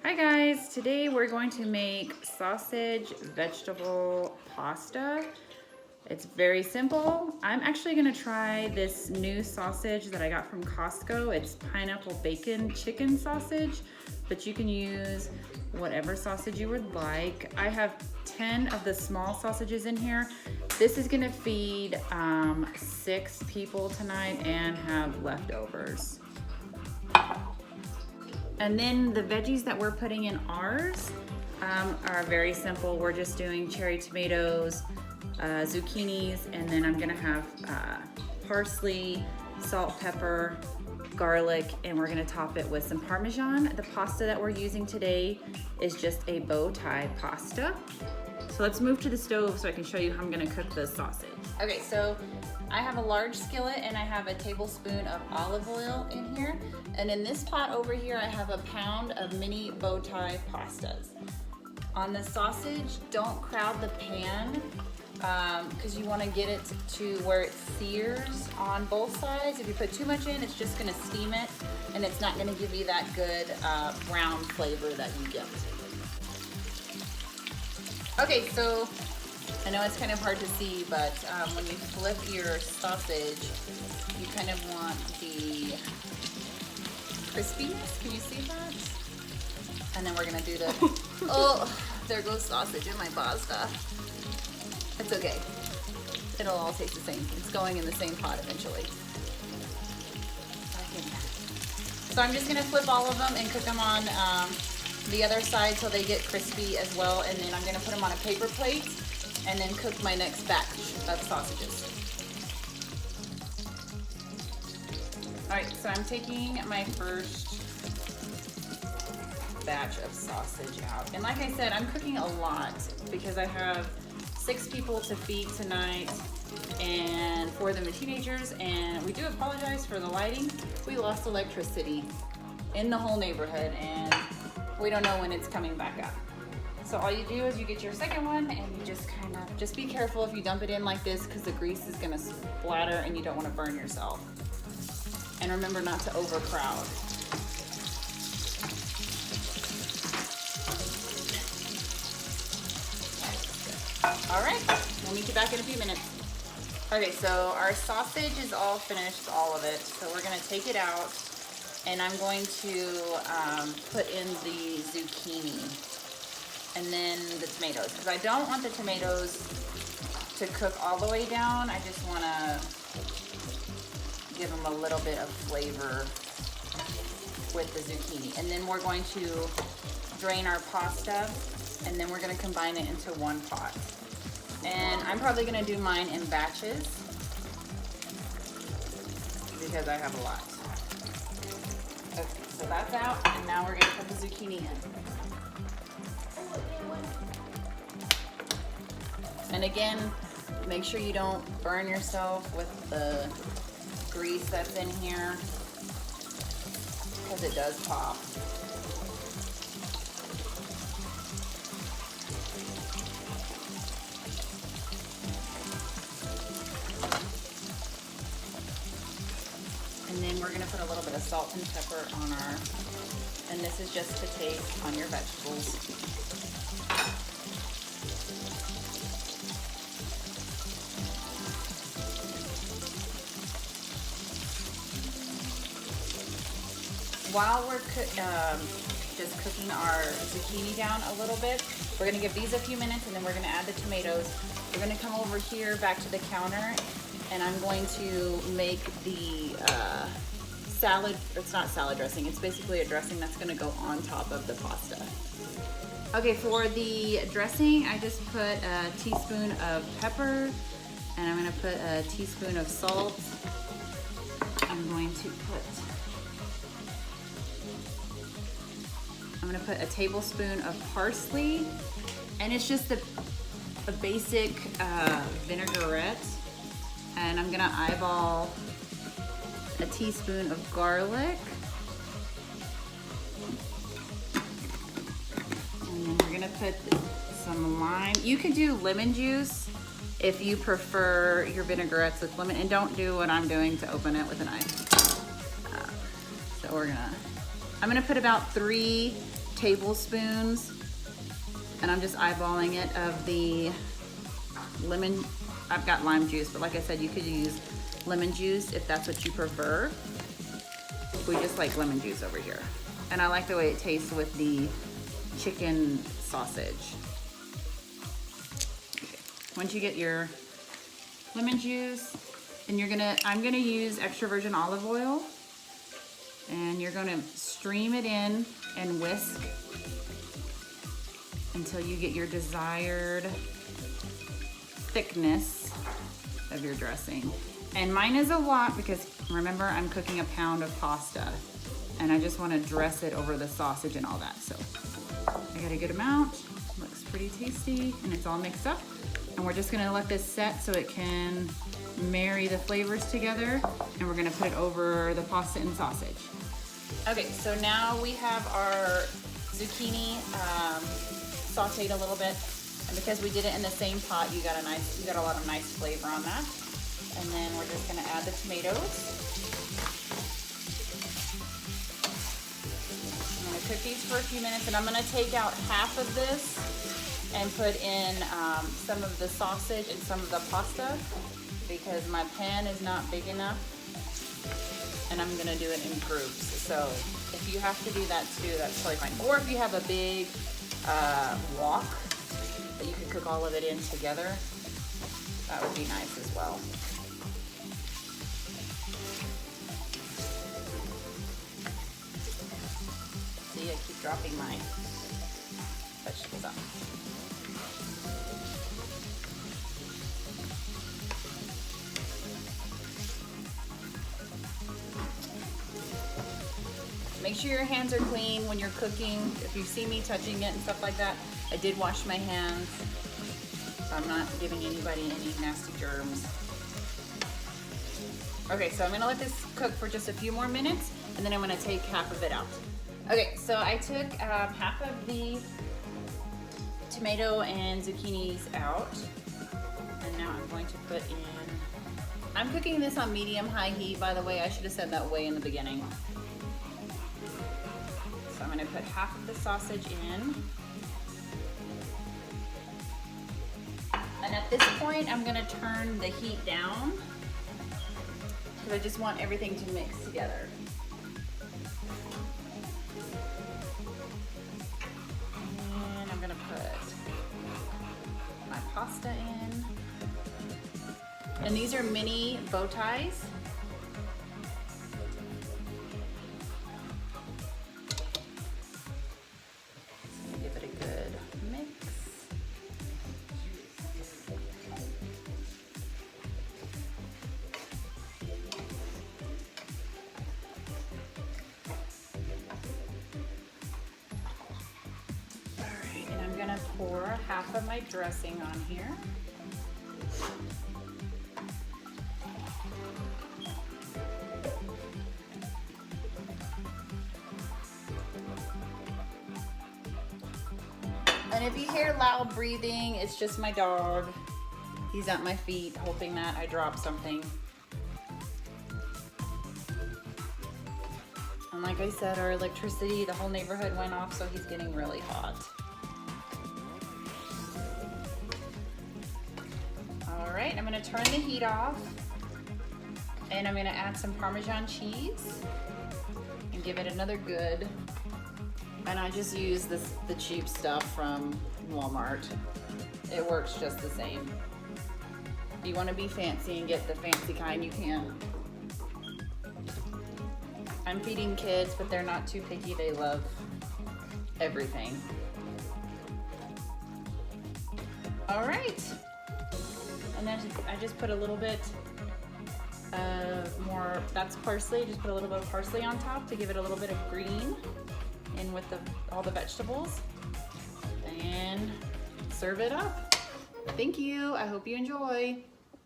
Hi guys, today we're going to make sausage vegetable pasta. It's very simple. I'm actually gonna try this new sausage that I got from Costco. It's pineapple bacon chicken sausage, but you can use whatever sausage you would like. I have 10 of the small sausages in here. This is gonna feed 6 people tonight and have leftovers. And then the veggies that we're putting in ours are very simple. We're just doing cherry tomatoes, zucchinis, and then I'm gonna have parsley, salt, pepper, garlic, and we're gonna top it with some Parmesan. The pasta that we're using today is just a bow tie pasta. So let's move to the stove so I can show you how I'm gonna cook the sausage. Okay, so I have a large skillet and I have a tablespoon of olive oil in here. And in this pot over here, I have a pound of mini bow tie pastas. On the sausage, don't crowd the pan because you want to get it to where it sears on both sides. If you put too much in, it's just going to steam it and it's not going to give you that good brown flavor that you get. Okay, so I know it's kind of hard to see, but when you flip your sausage, you kind of want the crispiness. Can you see that? And then we're gonna do the, oh, there goes sausage in my pasta. It's okay. It'll all taste the same. It's going in the same pot eventually. So I'm just gonna flip all of them and cook them on the other side so they get crispy as well. And then I'm gonna put them on a paper plate and then cook my next batch of sausages. All right, so I'm taking my first batch of sausage out. And like I said, I'm cooking a lot because I have 6 people to feed tonight and 4 of them are teenagers. And we do apologize for the lighting. We lost electricity in the whole neighborhood and we don't know when it's coming back up. So all you do is you get your second one and you just kind of, just be careful if you dump it in like this because the grease is gonna splatter and you don't wanna burn yourself. And remember not to overcrowd. All right, we'll meet you back in a few minutes. Okay, so our sausage is all finished, all of it. So we're gonna take it out and I'm going to put in the zucchini and then the tomatoes, because I don't want the tomatoes to cook all the way down. I just wanna give them a little bit of flavor with the zucchini. And then we're going to drain our pasta and then we're gonna combine it into one pot. And I'm probably gonna do mine in batches because I have a lot. Okay, so that's out and now we're gonna put the zucchini in. And again, make sure you don't burn yourself with the grease that's in here because it does pop. And then we're gonna put a little bit of salt and pepper on our, and this is just to taste on your vegetables. While we're just cooking our zucchini down a little bit, we're gonna give these a few minutes and then we're gonna add the tomatoes. We're gonna come over here back to the counter and I'm going to make the salad, it's not salad dressing, it's basically a dressing that's gonna go on top of the pasta. Okay, for the dressing, I just put a teaspoon of pepper and I'm gonna put a teaspoon of salt. I'm going to put a tablespoon of parsley, and it's just a basic vinaigrette. And I'm gonna eyeball a teaspoon of garlic. And then we're gonna put some lime. You could do lemon juice if you prefer your vinaigrettes with lemon, and don't do what I'm doing to open it with a knife. So I'm gonna put about 3 tablespoons, and I'm just eyeballing it, of the lemon. I've got lime juice, but like I said, you could use lemon juice if that's what you prefer. We just like lemon juice over here. And I like the way it tastes with the chicken sausage. Okay. Once you get your lemon juice, and I'm gonna use extra virgin olive oil, and you're gonna stream it in and whisk until you get your desired thickness of your dressing. And mine is a lot because remember, I'm cooking a pound of pasta and I just want to dress it over the sausage and all that. So I got a good amount. Looks pretty tasty and it's all mixed up. And we're just gonna let this set so it can marry the flavors together, and we're gonna put it over the pasta and sausage. Okay, so now we have our zucchini sauteed a little bit, and because we did it in the same pot, you got a lot of nice flavor on that. And then we're just gonna add the tomatoes. I'm gonna cook these for a few minutes, and I'm gonna take out half of this and put in some of the sausage and some of the pasta because my pan is not big enough, and I'm gonna do it in groups. So if you have to do that too, that's totally fine. Or if you have a big wok that you can cook all of it in together, that would be nice as well. See, I keep dropping my vegetables on. Make sure your hands are clean when you're cooking. If you see me touching it and stuff like that, I did wash my hands, so I'm not giving anybody any nasty germs. Okay, so I'm gonna let this cook for just a few more minutes, and then I'm gonna take half of it out. Okay, so I took half of the tomato and zucchinis out, and now I'm going to put in, I'm cooking this on medium-high heat, by the way. I should have said that way in the beginning. So I'm gonna put half of the sausage in. And at this point, I'm gonna turn the heat down because I just want everything to mix together. And I'm gonna put my pasta in. And these are mini bow ties. Pour half of my dressing on here. And if you hear loud breathing, it's just my dog. He's at my feet hoping that I drop something. And like I said, our electricity, the whole neighborhood went off, so he's getting really hot. All right, I'm gonna turn the heat off, and I'm gonna add some Parmesan cheese and give it another good. And I just use the cheap stuff from Walmart. It works just the same. If you wanna be fancy and get the fancy kind, you can. I'm feeding kids, but they're not too picky. They love everything. All right. And then I just put a little bit more, that's parsley, just put a little bit of parsley on top to give it a little bit of green in with all the vegetables, and serve it up. Thank you, I hope you enjoy.